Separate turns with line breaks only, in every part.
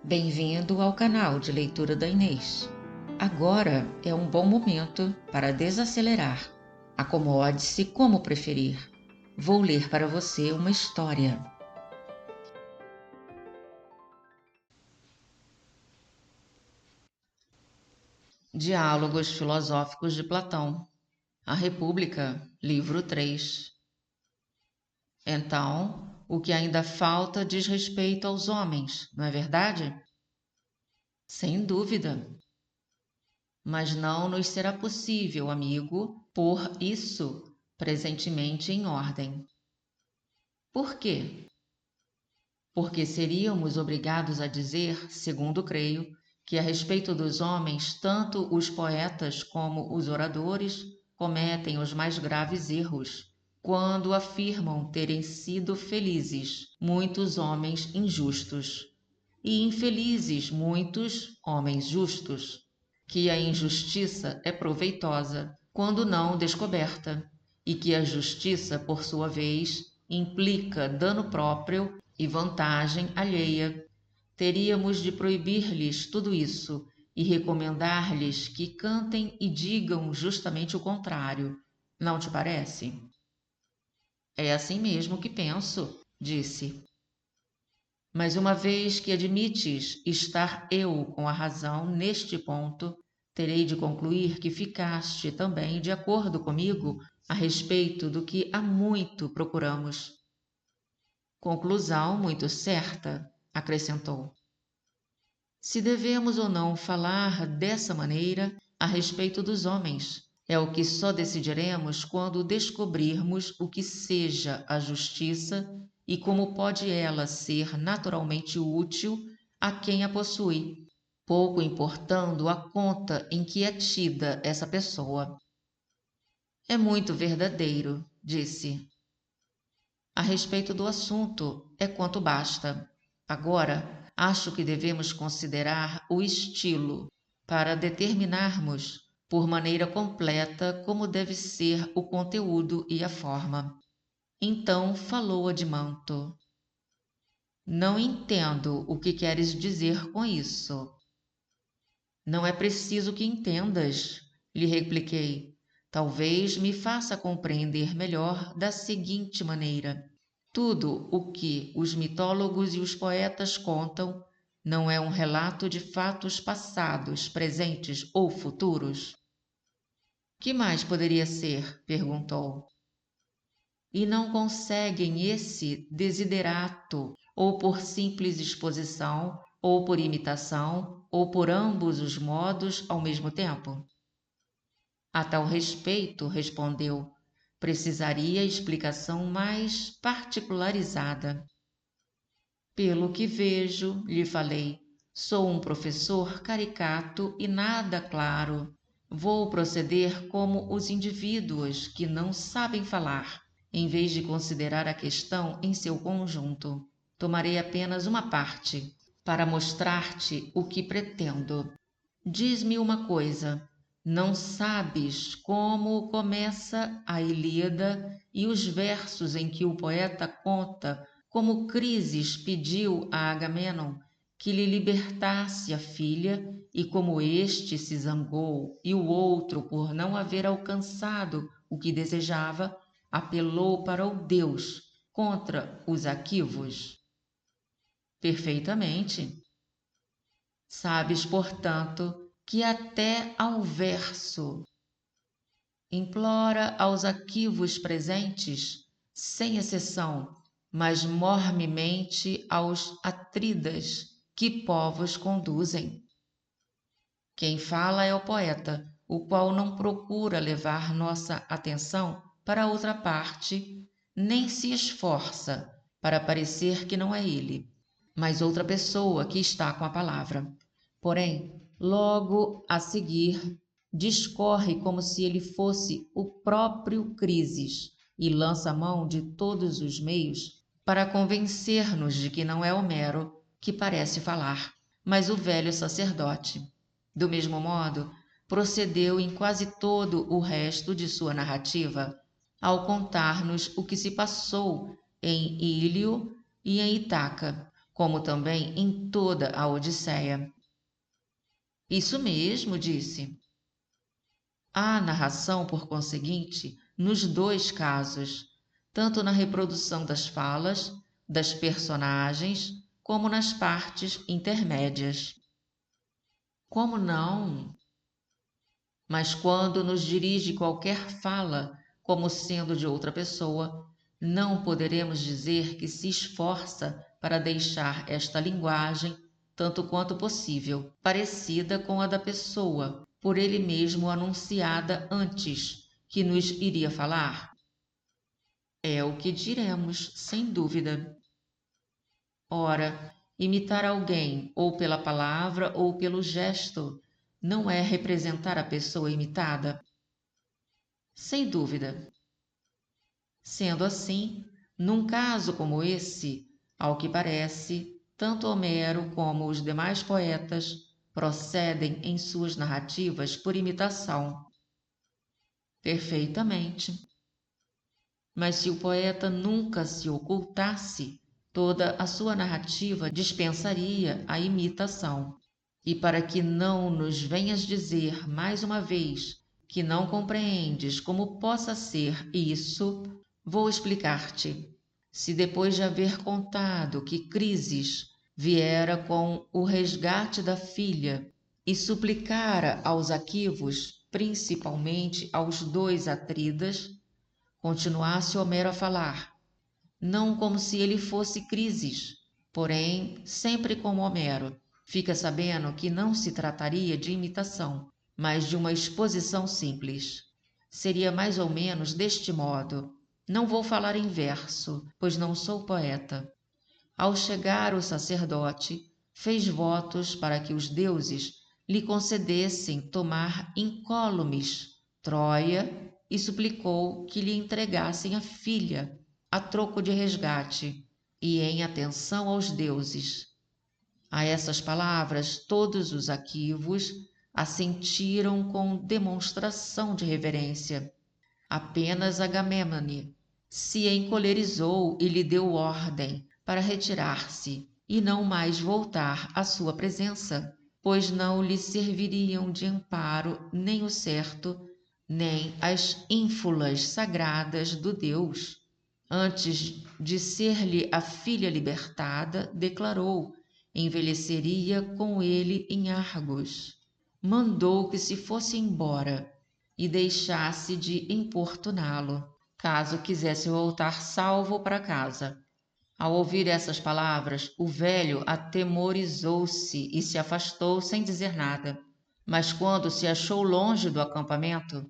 Bem-vindo ao canal de leitura da Inês. Agora é um bom momento para desacelerar. Acomode-se como preferir. Vou ler para você uma história. Diálogos Filosóficos de Platão. A República, livro 3. Então, o que ainda falta diz respeito aos homens, não é verdade? Sem dúvida. Mas não nos será possível, amigo, pôr isso presentemente em ordem. Por quê? Porque seríamos obrigados a dizer, segundo creio, que a respeito dos homens, tanto os poetas como os oradores cometem os mais graves erros quando afirmam terem sido felizes muitos homens injustos e infelizes muitos homens justos, que a injustiça é proveitosa quando não descoberta, e que a justiça, por sua vez, implica dano próprio e vantagem alheia. Teríamos de proibir-lhes tudo isso e recomendar-lhes que cantem e digam justamente o contrário. Não te parece? É assim mesmo que penso, disse. Mas uma vez que admites estar eu com a razão neste ponto, terei de concluir que ficaste também de acordo comigo a respeito do que há muito procuramos. Conclusão muito certa, acrescentou. Se devemos ou não falar dessa maneira a respeito dos homens, é o que só decidiremos quando descobrirmos o que seja a justiça e como pode ela ser naturalmente útil a quem a possui, pouco importando a conta em que é tida essa pessoa. É muito verdadeiro, disse. A respeito do assunto, é quanto basta. Agora, acho que devemos considerar o estilo para determinarmos por maneira completa como deve ser o conteúdo e a forma. Então falou Adimanto. Não entendo o que queres dizer com isso. Não é preciso que entendas, lhe repliquei. Talvez me faça compreender melhor da seguinte maneira. Tudo o que os mitólogos e os poetas contam não é um relato de fatos passados, presentes ou futuros? Que mais poderia ser? Perguntou. E não conseguem esse desiderato, ou por simples exposição, ou por imitação, ou por ambos os modos ao mesmo tempo? A tal respeito, respondeu, precisaria explicação mais particularizada. Pelo que vejo, lhe falei, sou um professor caricato e nada claro. Vou proceder como os indivíduos que não sabem falar, em vez de considerar a questão em seu conjunto. Tomarei apenas uma parte, para mostrar-te o que pretendo. Diz-me uma coisa, não sabes como começa a Ilíada e os versos em que o poeta conta como Crises pediu a Agamenon que lhe libertasse a filha e como este se zangou e o outro, por não haver alcançado o que desejava, apelou para o Deus contra os Aquivos? Perfeitamente. Sabes, portanto, que até ao verso implora aos Aquivos presentes, sem exceção, mas mormemente aos Atridas, que povos conduzem. Quem fala é o poeta, o qual não procura levar nossa atenção para outra parte, nem se esforça para parecer que não é ele, mas outra pessoa que está com a palavra. Porém, logo a seguir, discorre como se ele fosse o próprio Crises e lança mão de todos os meios para convencer-nos de que não é Homero que parece falar, mas o velho sacerdote. Do mesmo modo, procedeu em quase todo o resto de sua narrativa, ao contar-nos o que se passou em Ílio e em Itaca, como também em toda a Odisseia. Isso mesmo, disse. Há narração, por conseguinte, nos dois casos, tanto na reprodução das falas, das personagens, como nas partes intermédias. Como não? Mas quando nos dirige qualquer fala, como sendo de outra pessoa, não poderemos dizer que se esforça para deixar esta linguagem, tanto quanto possível, parecida com a da pessoa, por ele mesmo anunciada antes, que nos iria falar? É o que diremos, sem dúvida. Ora, imitar alguém, ou pela palavra ou pelo gesto, não é representar a pessoa imitada? Sem dúvida. Sendo assim, num caso como esse, ao que parece, tanto Homero como os demais poetas procedem em suas narrativas por imitação. Perfeitamente. Mas se o poeta nunca se ocultasse, toda a sua narrativa dispensaria a imitação. E para que não nos venhas dizer mais uma vez que não compreendes como possa ser isso, vou explicar-te. Se depois de haver contado que Crises viera com o resgate da filha e suplicara aos Aquivos, principalmente aos dois Atridas, continuasse Homero a falar, não como se ele fosse Crises, porém sempre como Homero, fica sabendo que não se trataria de imitação, mas de uma exposição simples. Seria mais ou menos deste modo. Não vou falar em verso, pois não sou poeta. Ao chegar o sacerdote, fez votos para que os deuses lhe concedessem tomar incólumes Troia e suplicou que lhe entregassem a filha, a troco de resgate, e em atenção aos deuses. A essas palavras, todos os aquivos assentiram com demonstração de reverência. Apenas Agamemnone se encolerizou e lhe deu ordem para retirar-se e não mais voltar à sua presença, pois não lhe serviriam de amparo nem o certo, nem as ínfulas sagradas do Deus. Antes de ser-lhe a filha libertada, declarou, envelheceria com ele em Argos. Mandou que se fosse embora e deixasse de importuná-lo, caso quisesse voltar salvo para casa. Ao ouvir essas palavras, o velho atemorizou-se e se afastou sem dizer nada. Mas quando se achou longe do acampamento,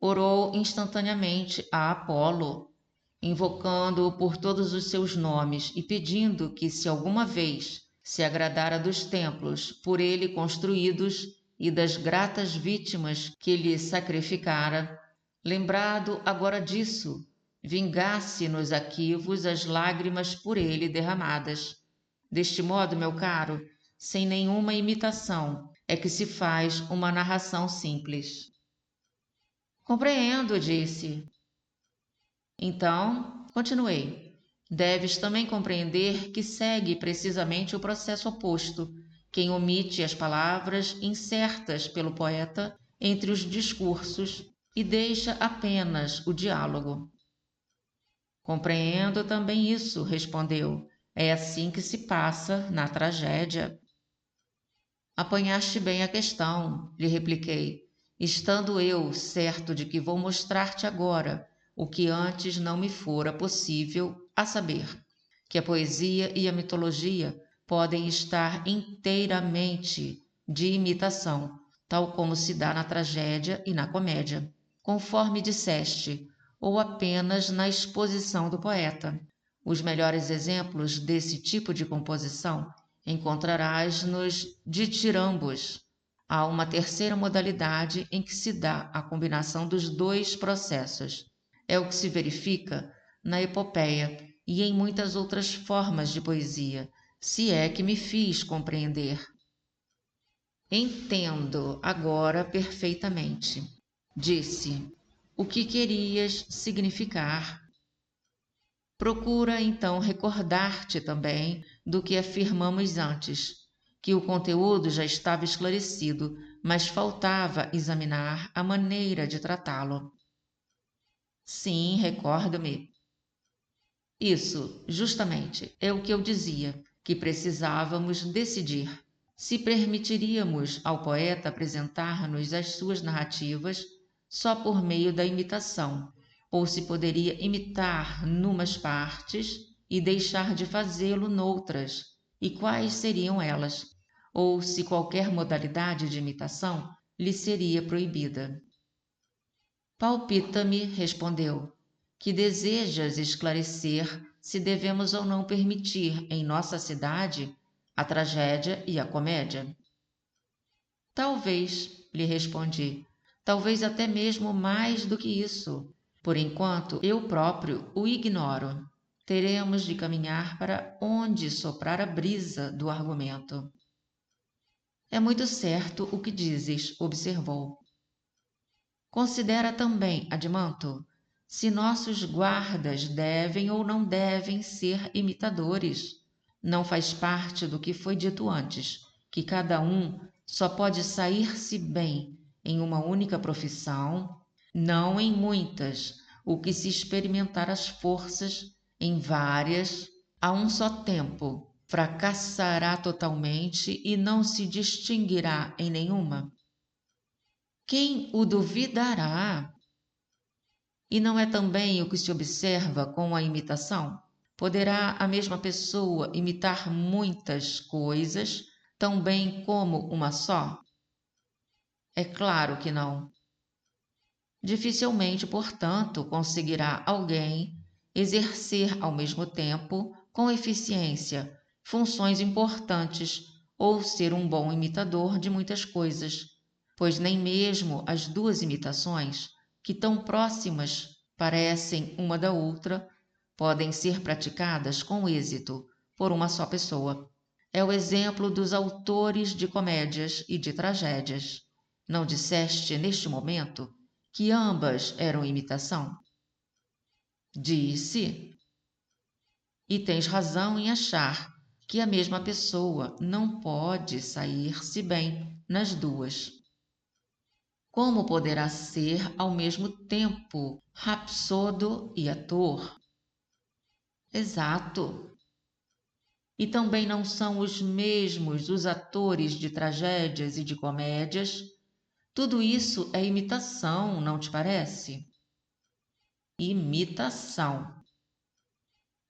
orou instantaneamente a Apolo, invocando-o por todos os seus nomes e pedindo que, se alguma vez se agradara dos templos por ele construídos e das gratas vítimas que lhe sacrificara, lembrado agora disso, vingasse nos Aquivos as lágrimas por ele derramadas. Deste modo, meu caro, sem nenhuma imitação, é que se faz uma narração simples. Compreendo, disse. Então, continuei. Deves também compreender que segue precisamente o processo oposto, quem omite as palavras incertas pelo poeta entre os discursos e deixa apenas o diálogo. Compreendo também isso, respondeu. É assim que se passa na tragédia. Apanhaste bem a questão, lhe repliquei, estando eu certo de que vou mostrar-te agora o que antes não me fora possível, a saber, que a poesia e a mitologia podem estar inteiramente de imitação, tal como se dá na tragédia e na comédia, conforme disseste, ou apenas na exposição do poeta. Os melhores exemplos desse tipo de composição encontrarás nos ditirambos. Há uma terceira modalidade em que se dá a combinação dos dois processos. É o que se verifica na epopeia e em muitas outras formas de poesia, se é que me fiz compreender. Entendo agora perfeitamente, disse. O que querias significar? Procura então recordar-te também do que afirmamos antes, que o conteúdo já estava esclarecido, mas faltava examinar a maneira de tratá-lo. Sim, recordo-me. Isso, justamente, é o que eu dizia, que precisávamos decidir. Se permitiríamos ao poeta apresentar-nos as suas narrativas só por meio da imitação, ou se poderia imitar numas partes e deixar de fazê-lo noutras, e quais seriam elas, ou se qualquer modalidade de imitação lhe seria proibida. Palpita-me, respondeu, que desejas esclarecer se devemos ou não permitir em nossa cidade a tragédia e a comédia. Talvez, lhe respondi, talvez até mesmo mais do que isso. Por enquanto, eu próprio o ignoro. Teremos de caminhar para onde soprar a brisa do argumento. É muito certo o que dizes, observou. Considera também, Admanto, se nossos guardas devem ou não devem ser imitadores. Não faz parte do que foi dito antes, que cada um só pode sair-se bem em uma única profissão, não em muitas, o que se experimentar as forças em várias, a um só tempo, fracassará totalmente e não se distinguirá em nenhuma? Quem o duvidará? E não é também o que se observa com a imitação? Poderá a mesma pessoa imitar muitas coisas tão bem como uma só? É claro que não. Dificilmente, portanto, conseguirá alguém exercer ao mesmo tempo, com eficiência, funções importantes ou ser um bom imitador de muitas coisas, pois nem mesmo as duas imitações, que tão próximas parecem uma da outra, podem ser praticadas com êxito por uma só pessoa. É o exemplo dos autores de comédias e de tragédias. Não disseste neste momento que ambas eram imitação? Disse. E tens razão em achar que a mesma pessoa não pode sair-se bem nas duas. Como poderá ser ao mesmo tempo rapsodo e ator? Exato. E também não são os mesmos os atores de tragédias e de comédias? Tudo isso é imitação, não te parece? Imitação.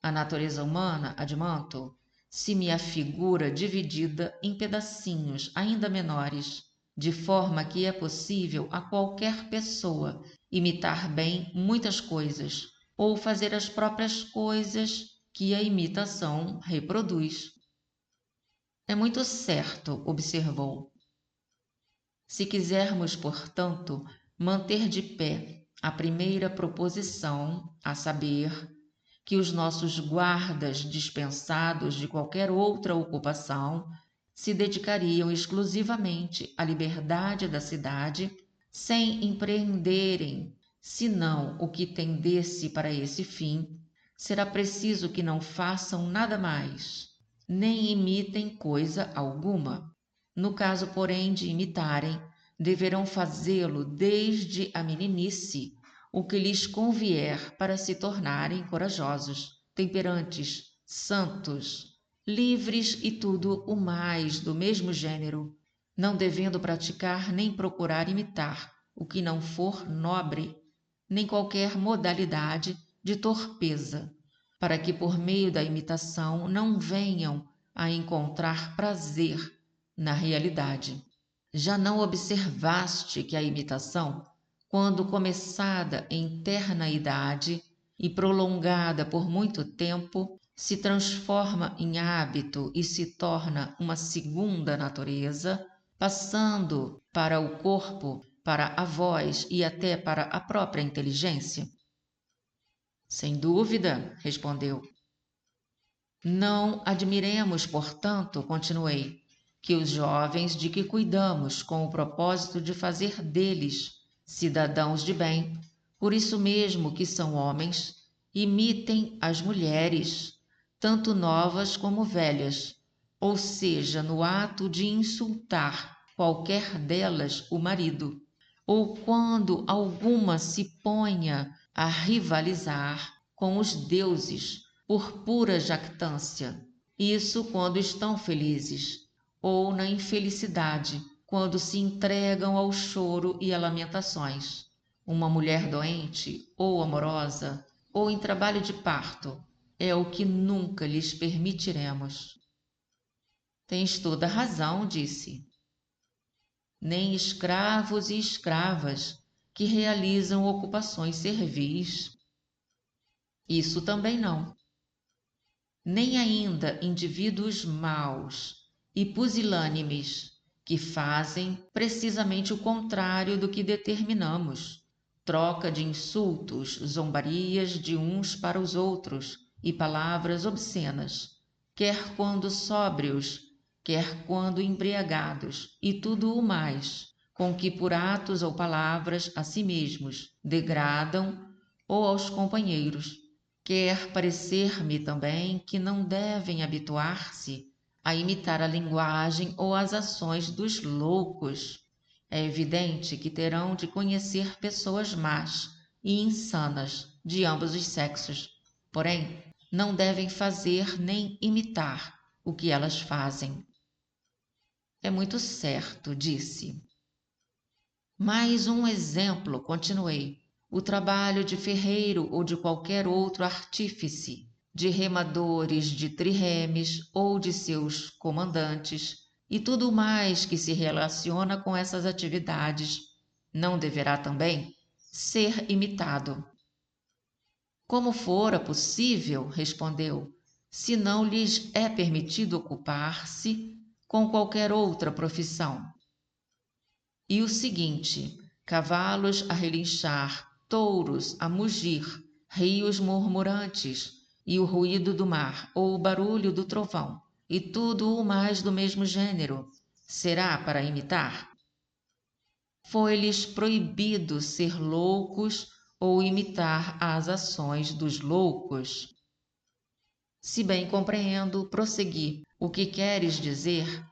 A natureza humana, Admanto, se me afigura dividida em pedacinhos ainda menores, de forma que é possível a qualquer pessoa imitar bem muitas coisas, ou fazer as próprias coisas que a imitação reproduz. É muito certo, observou. Se quisermos, portanto, manter de pé a primeira proposição, a saber, que os nossos guardas dispensados de qualquer outra ocupação se dedicariam exclusivamente à liberdade da cidade, sem empreenderem, senão o que tendesse para esse fim, será preciso que não façam nada mais, nem imitem coisa alguma. No caso, porém, de imitarem, deverão fazê-lo desde a meninice, o que lhes convier para se tornarem corajosos, temperantes, santos, livres e tudo o mais do mesmo gênero, não devendo praticar nem procurar imitar o que não for nobre, nem qualquer modalidade de torpeza, para que por meio da imitação não venham a encontrar prazer na realidade. Já não observaste que a imitação, quando começada em terna idade e prolongada por muito tempo, se transforma em hábito e se torna uma segunda natureza, passando para o corpo, para a voz e até para a própria inteligência? Sem dúvida, respondeu. Não admiremos, portanto, continuei, que os jovens de que cuidamos com o propósito de fazer deles cidadãos de bem, por isso mesmo que são homens, imitem as mulheres, tanto novas como velhas, ou seja, no ato de insultar qualquer delas o marido, ou quando alguma se ponha a rivalizar com os deuses por pura jactância. Isso quando estão felizes, ou na infelicidade, quando se entregam ao choro e a lamentações. Uma mulher doente ou amorosa, ou em trabalho de parto, é o que nunca lhes permitiremos. Tens toda a razão, disse. Nem escravos e escravas que realizam ocupações servis. Isso também não. Nem ainda indivíduos maus e pusilânimes que fazem precisamente o contrário do que determinamos. Troca de insultos, zombarias de uns para os outros e palavras obscenas, quer quando sóbrios, quer quando embriagados, e tudo o mais, com que por atos ou palavras a si mesmos degradam ou aos companheiros. Quer parecer-me também que não devem habituar-se a imitar a linguagem ou as ações dos loucos. É evidente que terão de conhecer pessoas más e insanas de ambos os sexos, porém, não devem fazer nem imitar o que elas fazem. É muito certo, disse. Mais um exemplo, continuei. O trabalho de ferreiro ou de qualquer outro artífice, de remadores de triremes ou de seus comandantes, e tudo mais que se relaciona com essas atividades, não deverá também ser imitado. Como fora possível, respondeu, se não lhes é permitido ocupar-se com qualquer outra profissão. E o seguinte: cavalos a relinchar, touros a mugir, rios murmurantes, e o ruído do mar ou o barulho do trovão, e tudo o mais do mesmo gênero, será para imitar? Foi-lhes proibido ser loucos ou imitar as ações dos loucos. Se bem compreendo, prossegui, o que queres dizer?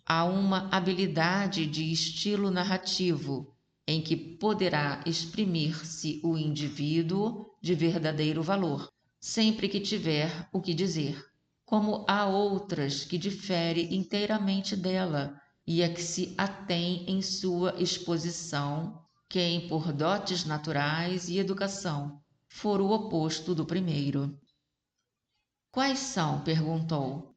Há uma habilidade de estilo narrativo em que poderá exprimir-se o indivíduo de verdadeiro valor, sempre que tiver o que dizer, como há outras que difere inteiramente dela e a que se atém em sua exposição, quem por dotes naturais e educação for o oposto do primeiro. Quais são? Perguntou.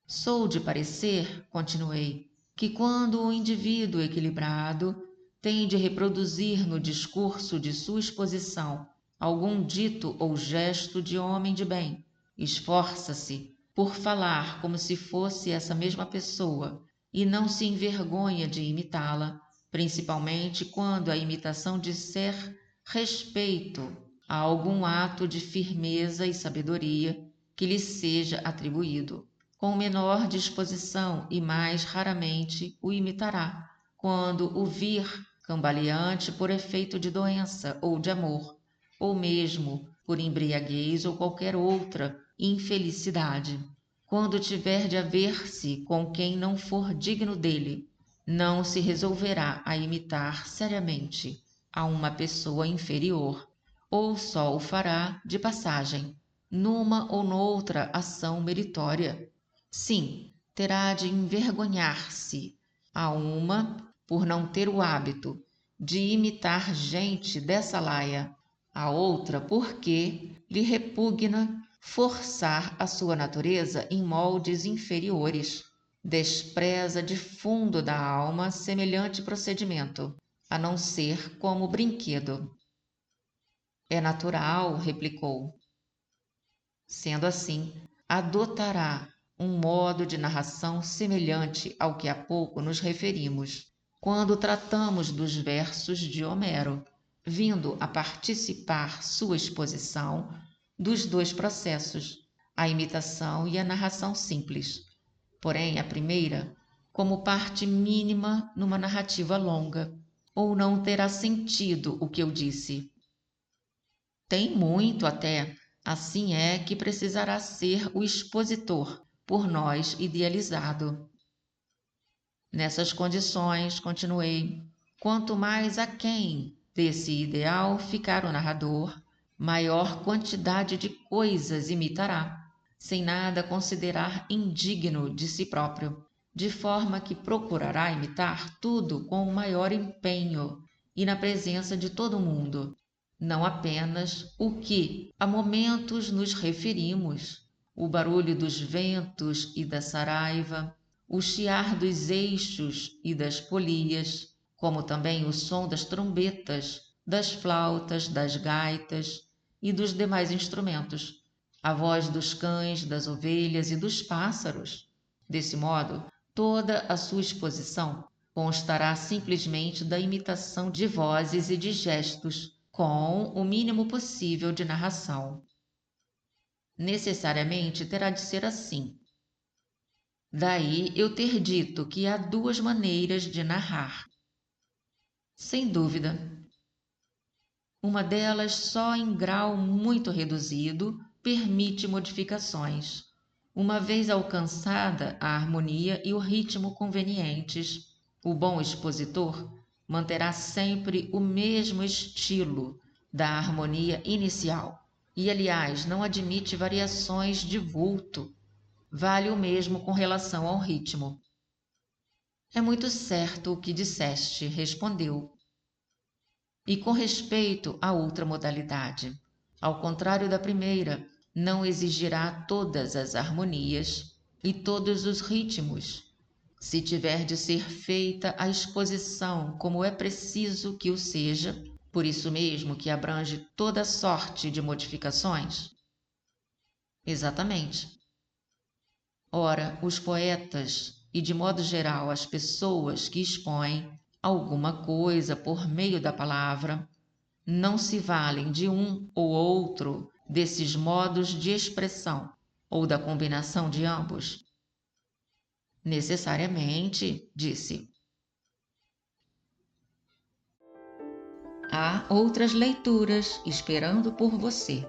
Sou de parecer, continuei, que quando o indivíduo equilibrado tem de reproduzir no discurso de sua exposição algum dito ou gesto de homem de bem, esforça-se por falar como se fosse essa mesma pessoa e não se envergonha de imitá-la, principalmente quando a imitação disser respeito a algum ato de firmeza e sabedoria que lhe seja atribuído. Com menor disposição e mais raramente o imitará, quando o vir cambaleante por efeito de doença ou de amor, ou mesmo por embriaguez ou qualquer outra infelicidade. Quando tiver de haver-se com quem não for digno dele, não se resolverá a imitar seriamente a uma pessoa inferior, ou só o fará de passagem, numa ou noutra ação meritória. Sim, terá de envergonhar-se a uma por não ter o hábito de imitar gente dessa laia, a outra porque lhe repugna forçar a sua natureza em moldes inferiores. Despreza de fundo da alma semelhante procedimento, a não ser como brinquedo. É natural, replicou. Sendo assim, adotará um modo de narração semelhante ao que há pouco nos referimos, quando tratamos dos versos de Homero, vindo a participar sua exposição dos dois processos, a imitação e a narração simples. Porém, a primeira, como parte mínima numa narrativa longa, ou não terá sentido o que eu disse. Tem muito até, Assim é que precisará ser o expositor, por nós idealizado. Nessas condições, continuei, quanto mais aquém desse ideal ficar o narrador, maior quantidade de coisas imitará, sem nada considerar indigno de si próprio, de forma que procurará imitar tudo com o maior empenho e na presença de todo mundo, não apenas o que a momentos nos referimos, o barulho dos ventos e da saraiva, o chiar dos eixos e das polias, como também o som das trombetas, das flautas, das gaitas e dos demais instrumentos, a voz dos cães, das ovelhas e dos pássaros. Desse modo, toda a sua exposição constará simplesmente da imitação de vozes e de gestos, com o mínimo possível de narração. Necessariamente terá de ser assim. Daí eu ter dito que há duas maneiras de narrar. Sem dúvida. Uma delas, só em grau muito reduzido, permite modificações. Uma vez alcançada a harmonia e o ritmo convenientes, o bom expositor manterá sempre o mesmo estilo da harmonia inicial e, aliás, não admite variações de vulto. Vale o mesmo com relação ao ritmo. É muito certo o que disseste, respondeu. E com respeito à outra modalidade, ao contrário da primeira, não exigirá todas as harmonias e todos os ritmos. Se tiver de ser feita a exposição como é preciso que o seja, por isso mesmo que abrange toda sorte de modificações? Exatamente. Ora, os poetas, e de modo geral as pessoas que expõem alguma coisa por meio da palavra, não se valem de um ou outro desses modos de expressão, ou da combinação de ambos? Necessariamente, disse. Há outras leituras esperando por você.